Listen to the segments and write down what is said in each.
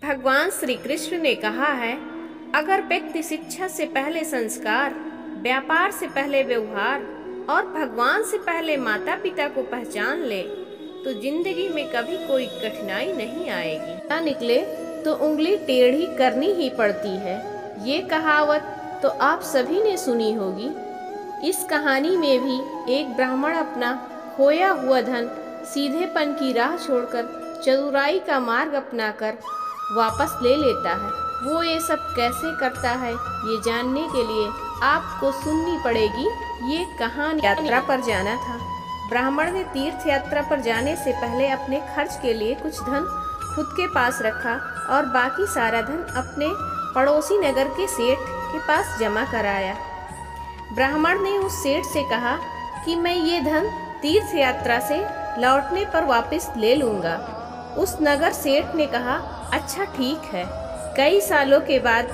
भगवान श्री कृष्ण ने कहा है, अगर व्यक्ति शिक्षा से पहले संस्कार, व्यापार से पहले व्यवहार और भगवान से पहले माता पिता को पहचान ले तो जिंदगी में कभी कोई कठिनाई नहीं आएगी। ना निकले तो उंगली टेढ़ी करनी ही पड़ती है। ये कहावत तो आप सभी ने सुनी होगी। इस कहानी में भी एक ब्राह्मण अपना खोया हुआ धन सीधेपन की राह छोड़कर चतुराई का मार्ग अपनाकर वापस ले लेता है। वो ये सब कैसे करता है, ये जानने के लिए आपको सुननी पड़ेगी ये कहानी। यात्रा पर जाना था। ब्राह्मण ने तीर्थ यात्रा पर जाने से पहले अपने खर्च के लिए कुछ धन खुद के पास रखा और बाकी सारा धन अपने पड़ोसी नगर के सेठ के पास जमा कराया। ब्राह्मण ने उस सेठ से कहा कि मैं ये धन तीर्थ यात्रा से लौटने पर वापस ले लूँगा। उस नगर सेठ ने कहा, अच्छा ठीक है। कई सालों के बाद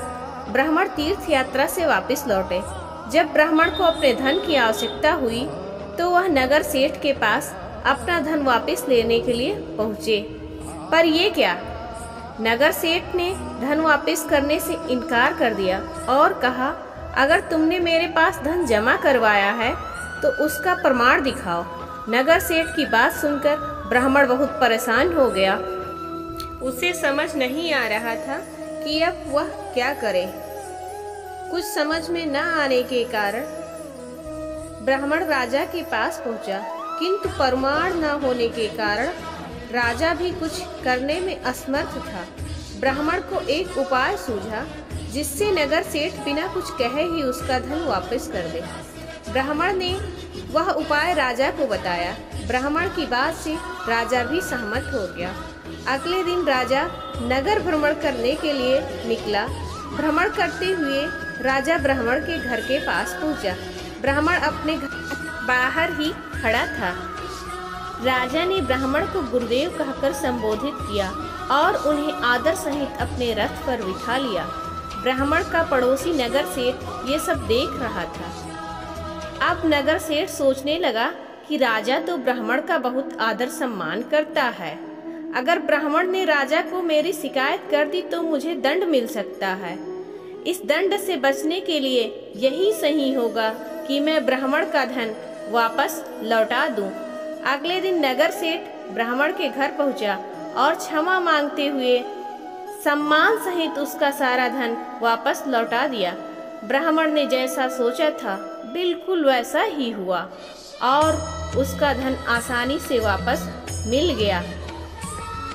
ब्राह्मण तीर्थ यात्रा से वापस लौटे। जब ब्राह्मण को अपने धन की आवश्यकता हुई तो वह नगर सेठ के पास अपना धन वापस लेने के लिए पहुँचे। पर ये क्या, नगर सेठ ने धन वापस करने से इनकार कर दिया और कहा, अगर तुमने मेरे पास धन जमा करवाया है तो उसका प्रमाण दिखाओ। नगर सेठ की बात सुनकर ब्राह्मण बहुत परेशान हो गया। उसे समझ नहीं आ रहा था कि अब वह क्या करे। कुछ समझ में न आने के कारण ब्राह्मण राजा के पास पहुंचा, किंतु प्रमाण न होने के कारण राजा भी कुछ करने में असमर्थ था। ब्राह्मण को एक उपाय सूझा जिससे नगर सेठ बिना कुछ कहे ही उसका धन वापस कर दे। ब्राह्मण ने वह उपाय राजा को बताया। ब्राह्मण की बात से राजा भी सहमत हो गया। अगले दिन राजा नगर भ्रमण करने के लिए निकला। भ्रमण करते हुए राजा ब्राह्मण के घर के पास पहुंचा। ब्राह्मण अपने घर बाहर ही खड़ा था। राजा ने ब्राह्मण को गुरुदेव कहकर संबोधित किया और उन्हें आदर सहित अपने रथ पर बिठा लिया। ब्राह्मण का पड़ोसी नगर सेठ ये सब देख रहा था। अब नगर सेठ सोचने लगा कि राजा तो ब्राह्मण का बहुत आदर सम्मान करता है। अगर ब्राह्मण ने राजा को मेरी शिकायत कर दी तो मुझे दंड मिल सकता है। इस दंड से बचने के लिए यही सही होगा कि मैं ब्राह्मण का धन वापस लौटा दूं। अगले दिन नगर सेठ ब्राह्मण के घर पहुंचा और क्षमा मांगते हुए सम्मान सहित उसका सारा धन वापस लौटा दिया। ब्राह्मण ने जैसा सोचा था बिल्कुल वैसा ही हुआ और उसका धन आसानी से वापस मिल गया।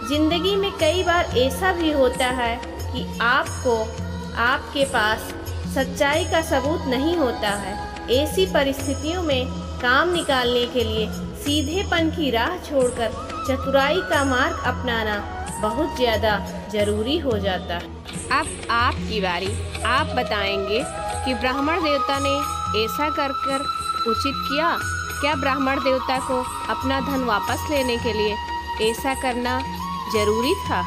जिंदगी में कई बार ऐसा भी होता है कि आपके पास सच्चाई का सबूत नहीं होता है। ऐसी परिस्थितियों में काम निकालने के लिए सीधेपन की राह छोड़कर चतुराई का मार्ग अपनाना बहुत ज़्यादा जरूरी हो जाता है। अब आपकी बारी। आप बताएंगे कि ब्राह्मण देवता ने ऐसा कर उचित किया? क्या ब्राह्मण देवता को अपना धन वापस लेने के लिए ऐसा करना जरूरी था?